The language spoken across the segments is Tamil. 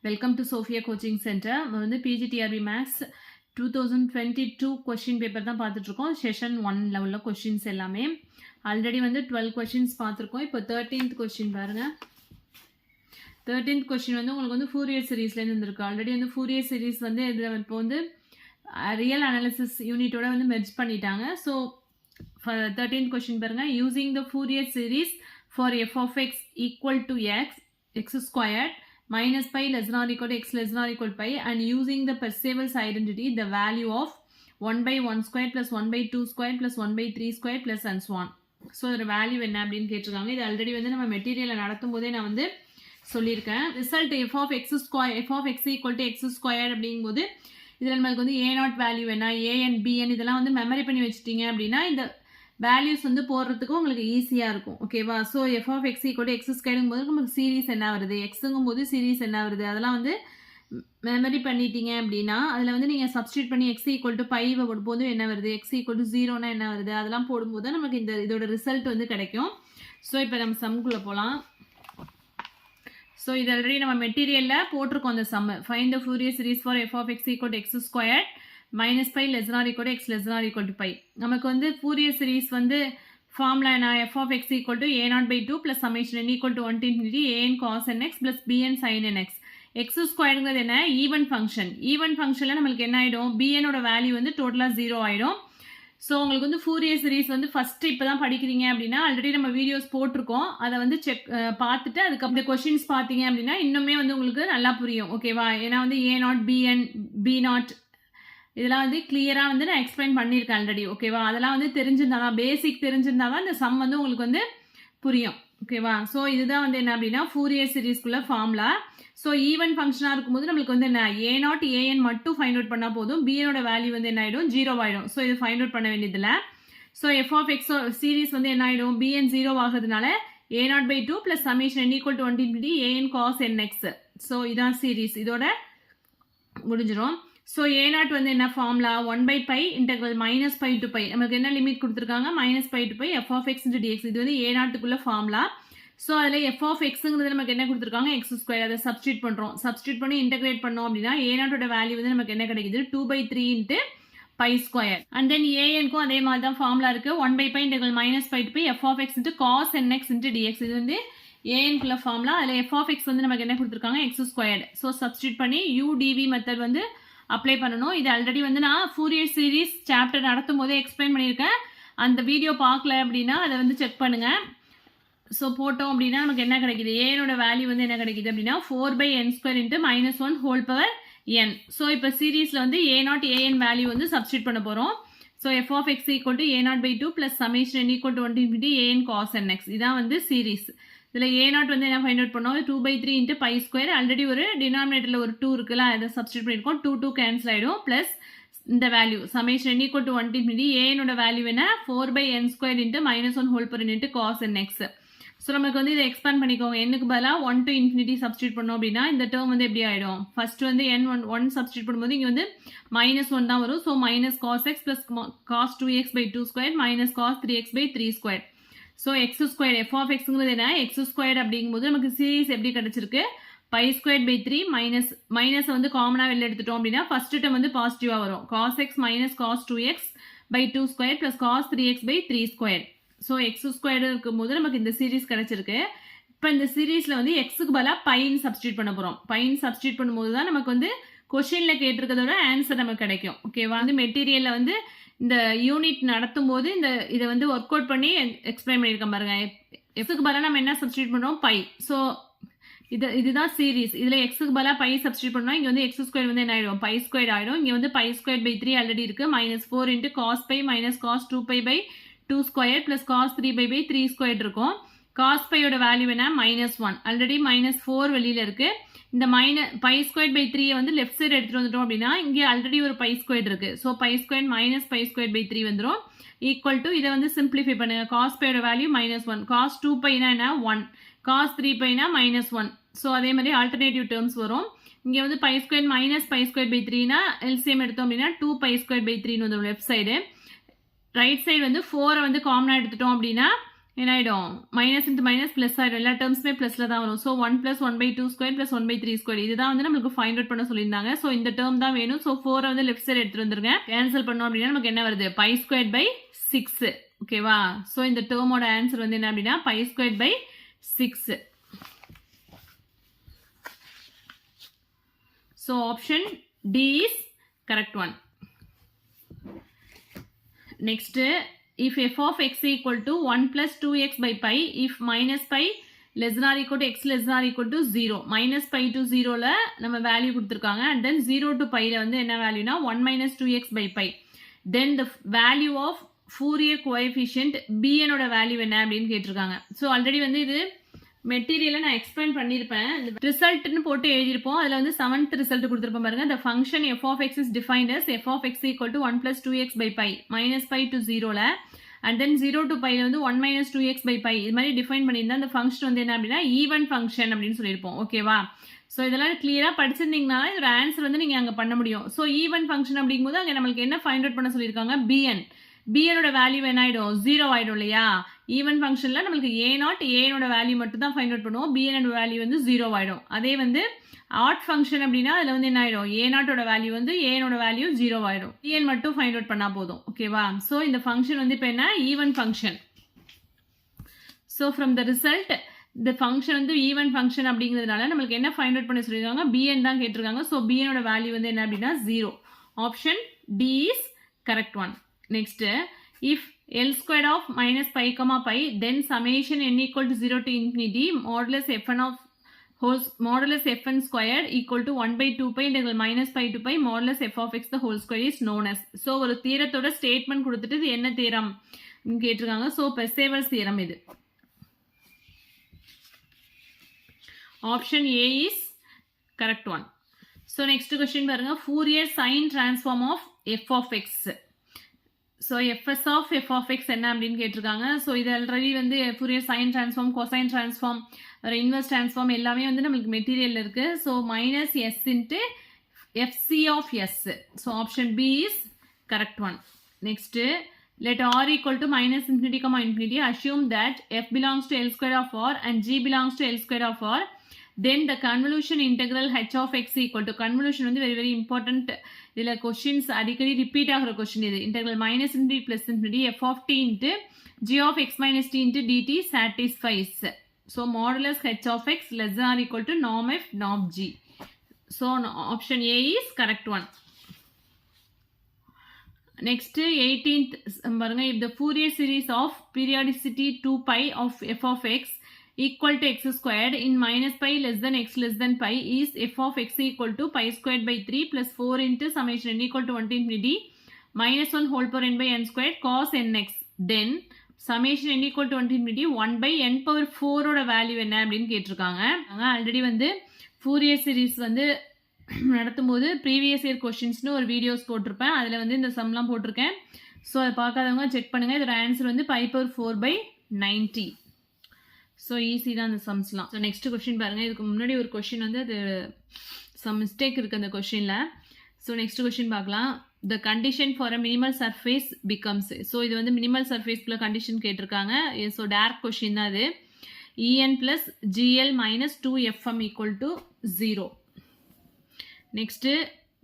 Welcome to Sophia Coaching Center. நம்ம வந்து PGTRB Maths 2022 கொஸ்டின் பேப்பர் தான் பார்த்துட்டு இருக்கோம். செஷன் 1ல உள்ள கொஸ்டின்ஸ் எல்லாமே ஆல்ரெடி வந்து 12 கொஸ்டின்ஸ் பார்த்துருக்கோம். இப்போ 13th கொஸ்டின் பாருங்க. 13th கொஸ்டின் வந்து உங்களுக்கு வந்து ஃபூரியர் சீரீஸ்லேருந்து இருந்திருக்கு. ஆல்ரெடி வந்து ஃபூரியர் சீரீஸ் வந்து இதில் இப்போ வந்து ரியல் அனாலிசிஸ் யூனிட்டோட வந்து மெர்ஜ் பண்ணிட்டாங்க. ஸோ 13th கொஸ்டின் பாருங்க. Using the Fourier series for f of x equal to x squared minus pi less than or equal to x less than or equal to pi, and using the Parseval's identity, the value of 1 by 1 square plus 1 by 2 square plus 1 by 3 square plus and so on. So இதோட வேல்யூ என்ன அப்படின்னு கேட்டிருக்காங்க. இது ஆல்ரெடி வந்து நம்ம மெட்டீரியலில் நடத்தும் போதே நான் வந்து சொல்லியிருக்கேன். Result f of x square f of x equal to x squared அப்படிங்கும்போது இதில் நம்மளுக்கு வந்து a0 வேல்யூ என்ன, an bn இதெல்லாம் வந்து மெமரி பண்ணி வச்சுட்டீங்க அப்படின்னா இந்த வேல்யூஸ் வந்து போடுறதுக்கு உங்களுக்கு ஈஸியாக இருக்கும். ஓகேவா? So F of X equal to X ஸ்கொயருங்கும் போது நமக்கு சீரீஸ் என்ன வருது, எக்ஸுங்கும் போது சீரீஸ் என்ன வருது, அதெல்லாம் வந்து மெமரி பண்ணிட்டீங்க அப்படின்னா அதில் வந்து நீங்கள் சப்ஸ்டியூட் பண்ணி எக்ஸ் ஈக்குவல் டு பைவை போடும்போது என்ன வருது, எக்ஸ் ஈக்குவல் டு 0னா என்ன வருது, அதெல்லாம் போடும்போது தான் நமக்கு இதோட ரிசல்ட் வந்து கிடைக்கும். ஸோ இப்போ நம்ம சம்குள்ளே போகலாம். ஸோ இது ஆல்ரெடி நம்ம மெட்டீரியலில் போட்டிருக்கோம் அந்த sum. Find the Fourier series for f of X equal to x square minus pi less than or equal to x less than or equal to pi. நமக்கு வந்து ஃபூரியர் சீரீஸ் வந்து ஃபார்முலா என்ன, f of x equal to a0 by 2 plus summation n equal to 1 to infinity an cos nx plus bn sin nx. x ஸ்கொயர்ங்கிறது என்ன, ஈவன் ஃபங்க்ஷன். ஈவன் ஃபங்க்ஷனில் நம்மளுக்கு என்ன ஆகிடும், bnோட வேல்யூ வந்து டோட்டலாக 0 ஆகிடும். ஸோ உங்களுக்கு வந்து ஃபூரியர் சீரீஸ் வந்து ஃபஸ்ட்டு இப்போ தான் படிக்கிறீங்க அப்படின்னா ஆல்ரெடி நம்ம வீடியோஸ் போட்டிருக்கோம். அதை வந்து பார்த்துட்டு அதுக்கப்புறம் கொஷின்ஸ் பார்த்தீங்க அப்படின்னா இன்னுமே வந்து உங்களுக்கு நல்லா புரியும். ஓகேவா? ஏன்னா வந்து a0 bn b0 இதெல்லாம் வந்து கிளியராக வந்து நான் எக்ஸ்பிளைன் பண்ணியிருக்கேன் ஆல்ரெடி. ஓகேவா? அதெல்லாம் வந்து தெரிஞ்சிருந்தா தான், பேசிக் தெரிஞ்சிருந்தா தான் இந்த சம் வந்து உங்களுக்கு வந்து புரியும். ஓகேவா? ஸோ இதுதான் வந்து என்ன அப்படின்னா ஃபூரியர் சீரீஸ்க்குள்ள ஃபார்முலா. ஸோ ஈவன் ஃபங்க்ஷனாக இருக்கும்போது நம்மளுக்கு வந்து என்ன, a0 an மட்டும் ஃபைண்ட் அவுட் பண்ணால் போதும், bnோட வேல்யூ வந்து என்ன ஆகிடும், 0 ஆகிடும். ஸோ இது ஃபைண்ட் அவுட் பண்ண வேண்டியதில்லை. So F of x series வந்து என்ன ஆகிடும், bn 0 ஆகுதுனால a0 by 2 plus summation n equal to 1 to infinity an cos nx. So இதான் சீரீஸ், இதோட முடிஞ்சிடும். ஸோ a0 வந்து என்ன formula, 1 by pi integral minus pi to pi. நமக்கு என்ன லிமிட் கொடுத்துருக்காங்க, minus pi to pi f of x into dx. இது வந்து a0க்குள்ள ஃபார்முலா. ஸோ அதில் f of xங்கிறது நமக்கு என்ன கொடுத்துருக்காங்க, x ஸ்கொயர். அதை சப்ஸ்டியூட் பண்ணுறோம். சப்ஸ்டியூட் பண்ணி இன்டெகிரேட் பண்ணோம் அப்படின்னா a0ஓட வேல்யூ வந்து நமக்கு என்ன கிடைக்குது, 2 by 3 into pi ஸ்கொயர். அண்ட் தென் anக்கும் அதே மாதிரி தான் ஃபார்முலா இருக்குது, 1 by pi integral minus pi to pi f of x into cos nx into dx. இது வந்து anக்குள்ள ஃபார்முலா. அதில் f of x வந்து நமக்கு என்ன கொடுத்துருக்காங்க, x ஸ்கொயர். ஸோ சப்ஸ்டியூட் பண்ணி u dv மெத்தட் வந்து அப்ளை பண்ணணும். இது ஆல்ரெடி வந்து நான் ஃபூரியர் சீரீஸ் சாப்டர் நடத்தும் போதே எக்ஸ்பிளைன் பண்ணியிருக்கேன். அந்த வீடியோ பார்க்கல அப்படின்னா அதை வந்து செக் பண்ணுங்கள். ஸோ போட்டோம் அப்படின்னா நமக்கு என்ன கிடைக்குது, ஏனோட வேல்யூ வந்து என்ன கிடைக்குது அப்படின்னா 4 by n square into -1 whole power n. So இப்போ சீரீஸில் வந்து a0 an வேல்யூ வந்து சப்ஸ்டியூட் பண்ண போகிறோம். So f of x equal to a0 by 2 plus summation n equal to 1 to infinity an cos nx. இதான் வந்து சீரீஸ். இதில் a0 வந்து என்ன ஃபைண்ட் அவுட் பண்ணோம், 2 by 3 into pi square. Already ஒரு டினாமினேட்டரில் ஒரு 2 இருக்குல்ல, அதை சப்ஸ்டியூட் பண்ணியிருக்கோம். 2 கேன்சல் ஆகிடும். ப்ளஸ் இந்த value summation n equal to 1 to infinity anோட வேல்யூ என்ன, 4 by n square into -1 whole power into cos nx. So நமக்கு வந்து இதை எக்ஸ்பேண்ட் பண்ணிக்கோங்க. என்னுக்கு பதிலாக 1 to infinity சப்ஸ்டியூட் பண்ணோம் அப்படின்னா இந்த டேர்ம் வந்து எப்படி ஆகிடும், ஃபர்ஸ்ட் வந்து n1 சப்ஸ்டியூட் பண்ணும்போது இங்கே வந்து -1 தான் வரும். So minus cos x plus cos 2x by 2 square minus cos 3x by 3 square. So X square F of எக்ஸுங்கிறது என்ன, எக்ஸ் ஸ்கொயர் அப்படிங்கும்போது நமக்கு சீரீஸ் எப்படி கிடச்சிருக்கு, பை ஸ்கொயர் பை 3 மைனஸ் வந்து காமனாக வெளில எடுத்துட்டோம் அப்படின்னா ஃபர்ஸ்ட் டேர்ம் வந்து பாசிட்டிவாக வரும். Cos x minus cos 2x by 2 square plus cos 3x by 3 square. So X square இருக்கும்போது நமக்கு இந்த சீரீஸ் கிடச்சிருக்கு. இப்போ இந்த சீரீஸில் வந்து எக்ஸுக்கு பதிலாக பைன்னு சப்ஸ்டியூட் பண்ண போகிறோம். பைன் சப்ஸ்டியூட் பண்ணும்போது தான் நமக்கு வந்து கொஷினில் கேட்டிருக்கிறதோட ஆன்சர் நமக்கு கிடைக்கும். ஓகேவா? வந்து மெட்டீரியலில் வந்து இந்த யூனிட் நடத்தும் போது இதை வந்து ஒர்க் அவுட் பண்ணி எக்ஸ்பிளைன் பண்ணியிருக்கேன் பாருங்க. எக்ஸுக்கு பதிலாக நம்ம என்ன சப்ஸ்டியூட் பண்ணுறோம், பை. ஸோ இதுதான் சீரீஸ். இதில் எக்ஸுக்கு பதிலாக பை சப்ஸ்டியூட் பண்ணோம். இங்கே வந்து எக்ஸ் ஸ்கொயர் வந்து என்ன ஆகிடும், பை ஸ்கொயர் ஆகிடும். இங்கே வந்து பை ஸ்கொயர் பை 3 ஆல்ரெடி இருக்குது. -4 into cos pi minus cos 2 pi by 2 square plus cos 3 pi by 3 square இருக்கும். காஸ் பையோட வேல்யூ என்ன, -1. ஆல்ரெடி -4 வெளியில் இருக்குது. இந்த பை ஸ்கொயர் பை 3 வந்து லெஃப்ட் சைடு எடுத்துகிட்டு வந்துட்டோம் அப்படின்னா இங்கே ஆல்ரெடி ஒரு பை ஸ்கொயர் இருக்குது. So pi square minus pi square by 3 வந்துடும். ஈக்குவல் டு இதை வந்து சிம்பிளிஃபை பண்ணுங்க. காஸ் பையோட வேல்யூ -1. காஸ் 2 பைனா என்ன, 1. காஸ் 3 பைனா -1. ஸோ அதே மாதிரி ஆல்டர்னேட்டிவ் டேர்ம்ஸ் வரும். இங்கே வந்து pi square minus pi square pi 3னா எல்சிஎம் எடுத்தோம் அப்படின்னா 2 பை ஸ்கொயர் பை 3 வந்துடும் லெஃப்ட் சைடு. ரைட் சைடு வந்து 4 வந்து காமனாக எடுத்துட்டோம் அப்படின்னா என்ன ஆகிடும் மைனஸ் இன்ட்டு மைனஸ் ப்ளஸ் ஆகிடும் எல்லா டேர்ம்ஸுமே ப்ளஸில் தான் வரும் ஸோ 1 + 1/2² + 1/3² இதுதான் வந்து நம்மளுக்கு ஃபைண்ட் அவுட் பண்ண சொல்லியிருந்தாங்க ஸோ இந்த டேர்ம் தான் வேணும் ஸோ 4 வந்து லெஃப்ட் சைடு எடுத்துகிட்டு வந்துருங்க கேன்சல் பண்ணோம் அப்படின்னா நமக்கு என்ன வருது π² / 6 ஓகேவா ஸோ இந்த டேர்மோட ஆன்சர் வந்து என்ன அப்படின்னா π² / 6 so option D is correct one. Next, if f of x equal to 1 plus 2x by pi, if minus pi less than or equal to x less than or equal to 0, minus pi to 0 ல நம்ம வேல்யூ கொடுத்திருக்காங்க and then 0 to pi ல வந்து என்ன வேல்யூனா 1 minus 2x by pi. Then the value of Fourier coefficient bn ஓட வேல்யூ என்ன அப்படின்னு கேட்டிருக்காங்க. ஸோ ஆல்ரெடி வந்து இது மெட்டீரியலை நான் எக்ஸ்பிளைன் பண்ணியிருப்பேன் ரிசல்ட்னு போட்டு எழுதியிருப்போம் அதில் வந்து 7th ரிசல்ட் கொடுத்துருப்போம் பாருங்க the function f of x is defined as f of x equal to 1 plus 2x by pi minus pi to 0ல and then 0 to pi வந்து 1 minus 2x by pi இது மாதிரி டிஃபைன் பண்ணியிருந்தா அந்த ஃபங்க்ஷன் வந்து என்ன அப்படின்னா ஈவன் ஃபங்க்ஷன் அப்படின்னு சொல்லியிருப்போம் ஓகேவா ஸோ இதெல்லாம் கிளியராக படிச்சிருந்தீங்கன்னா இதோட ஆன்சர் வந்து நீங்கள் அங்கே பண்ண முடியும் ஸோ ஈவன் ஃபங்க்ஷன் அப்படிங்கும்போது அங்கே நம்மளுக்கு என்ன ஃபைண்ட் அவுட் பண்ண சொல்லியிருக்காங்க பிஎனோட வேல்யூ என்ன ஆகிடும் 0 ஆகிடும் இல்லையா ஈவன் ஃபங்க்ஷனில் நம்மளுக்கு ஏனோட வேல்யூ மட்டும் தான் ஃபைண்ட் அவுட் பண்ணுவோம் பிஎனோட வேல்யூ வந்து 0 ஆகிடும் அதே வந்து ஆட் ஃபங்க்ஷன் அப்படின்னா அதில் வந்து என்ன ஆகிடும் ஏனோட வேல்யூ வந்து ஏனோட வேல்யூ 0 ஆகிடும் பிஎன் மட்டும் ஃபைண்ட் அவுட் பண்ணால் போதும் ஓகேவா ஸோ இந்த ஃபங்க்ஷன் வந்து இப்போ என்ன even function so from the result இந்த ஃபங்க்ஷன் வந்து ஈவன் ஃபங்க்ஷன் அப்படிங்கிறதுனால நம்மளுக்கு என்ன ஃபைண்ட் அவுட் பண்ண சொல்லியிருக்காங்க பிஎன் தான் கேட்டிருக்காங்க ஸோ பிஎனோட வேல்யூ வந்து என்ன அப்படின்னா 0 option D is correct one next if L squared of minus pi comma pi then summation n equal to 0 to infinity modulus fn squared equal to 1 by 2 pi integral minus pi to pi modulus f of x the whole square is known as so ஒரு தியரத்தோட ஸ்டேட்மெண்ட் கொடுத்துட்டு இது என்ன தியரம் கேட்டிருக்காங்க ஸோ பெர்சேவர்ஸ் தியரம் இது option A is correct one. So next question பாருங்க Fourier sine transform of f of x so FS of f of x என்ன அப்படின்னு கேட்டிருக்காங்க ஸோ இது ஆல்ரெடி வந்து Fourier sine transform cosine transform inverse transform எல்லாமே வந்து நம்மளுக்கு மெட்டீரியல் இருக்குது so minus s into FC of s so option B is correct one next let r equal to minus infinity comma infinity assume that f belongs to L square of r and g belongs to L square of r then the convolution integral h of x equal to convolution வந்து very very important இதில் கொஷின்ஸ் அடிக்கடி ரிப்பீட் ஆகிற கொஷின் இது integral minus infinity plus infinity f of t into g of x minus t into dt satisfies so modulus h of x less than or equal to norm f norm g so option A is correct one next 18th பாருங்க if the Fourier series of periodicity 2 pi of f of x equal to x squared in minus pi less than x less than pi is f of x equal to pi squared by 3 plus 4 into summation n equal to 1 to infinity minus 1 whole power n by n squared cos nx then summation n equal to 1 to infinity 1 by n power 4 ஓட வேல்யூ என்ன அப்படின்னு கேட்டிருக்காங்க ஆல்ரெடி வந்து Fourier series வந்து நடத்தும் போது ப்ரீவியஸ் இயர் கொஸ்டின்ஸ்னு ஒரு வீடியோஸ் போட்டிருப்பேன் அதில் வந்து இந்த சம்லாம் போட்டிருக்கேன் ஸோ அதை பார்க்காதவங்க செக் பண்ணுங்கள் இதோட ஆன்சர் வந்து pi power 4 by 90 so easy தான் அந்த சம்ஸ்லாம் ஸோ நெக்ஸ்ட் கொஸ்டின் பாருங்கள் இதுக்கு முன்னாடி ஒரு கொஸ்டின் வந்து அது சம் மிஸ்டேக் இருக்குது அந்த கொஸ்டினில் ஸோ நெக்ஸ்ட் கொஸ்டின் பார்க்கலாம் the condition for a minimal surface becomes so இது வந்து மினிமல் சர்ஃபேஸ்க்குள்ள கண்டிஷன் கேட்டிருக்காங்க ஸோ டேரக்ட் கொஸ்டின் தான் அது en plus gl minus 2fm equal to 0 next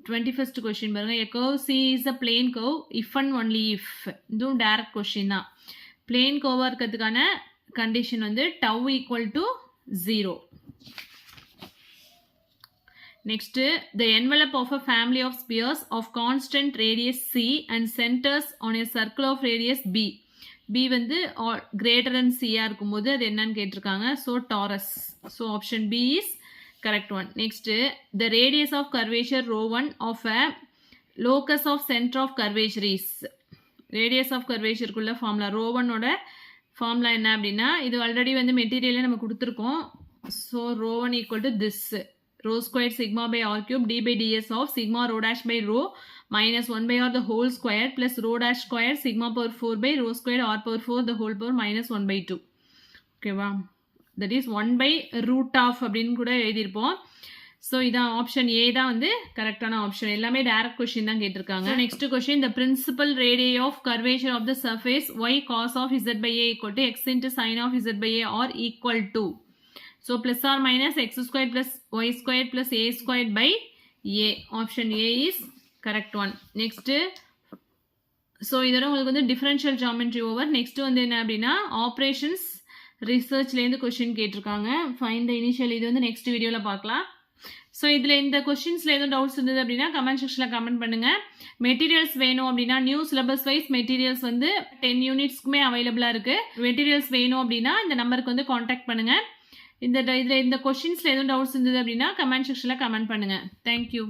21st question பாருங்கள் a curve C is a plane curve if and only if இதுவும் டேரக்ட் கொஸ்டின் தான் பிளேன் கர்வாக இருக்கிறதுக்கான condition வந்து tau equal to 0. Next, the envelope of a family of spheres of constant radius c and centers on a circle of radius b. b வந்து greater than c இருக்கும்போது அது என்னன்னு கேட்டிருக்காங்க so torus. So option B is correct one. Next, the radius of curvature ρ1 of a locus of center of curvature is. Radius of curvature குள்ள formula ρ1 ஓட ஃபார்முலா என்ன அப்படின்னா இது ஆல்ரெடி வந்து மெட்டீரியலே நம்ம கொடுத்துருக்கோம் so ρ1 equal to this rho squared sigma by r cube d by ds of sigma rho dash by rho minus 1 by r the whole square plus rho dash square sigma power 4 by rho squared r power 4 the whole power minus 1 by 2 ஓகேவா that is 1 by root of அப்படின்னு கூட எழுதியிருப்போம் ஸோ இதான் ஆப்ஷன் ஏ தான் வந்து கரெக்டான ஆப்ஷன். எல்லாமே டைரக்ட் கொஸ்டின் தான் கேட்டிருக்காங்க. Next question, the principal radii of curvature of the surface y cos of z by a equal to x into sin of z by a are equal to. So plus or minus x squared plus y squared plus a squared by a. Option A is correct one. Next, so இதோட உங்களுக்கு வந்து டிஃபரன்ஷியல் ஜாமெட்ரி ஓவர். நெக்ஸ்ட் வந்து என்ன அப்படின்னா ஆப்ரேஷன்ஸ் ரிசர்ச்லேருந்து கொஸ்டின் கேட்டிருக்காங்க. Find the initial. இது வந்து நெக்ஸ்ட் வீடியோவில் பார்க்கலாம். ஸோ இதில் இந்த கொஸ்டின்ஸில் எதுவும் டவுட்ஸ் இருந்தது அப்படின்னா கமெண்ட் செக்ஷனில் கமெண்ட் பண்ணுங்கள். மெட்டீரியல்ஸ் வேணும் அப்படின்னா நியூ சிலபஸ் வைஸ் மெட்டீரியல்ஸ் வந்து 10 யூனிட்ஸ்க்குமே அவைலபிளாக இருக்குது. மெட்டீரியல்ஸ் வேணும் அப்படின்னா இந்த நம்பருக்கு வந்து காண்டாக்ட் பண்ணுங்கள். இதில் இந்த கொஸ்டின்ஸில் எதுவும் டவுட்ஸ் இருந்தது அப்படின்னா கமெண்ட் செக்ஷனில் கமெண்ட் பண்ணுங்கள். தேங்க்யூ.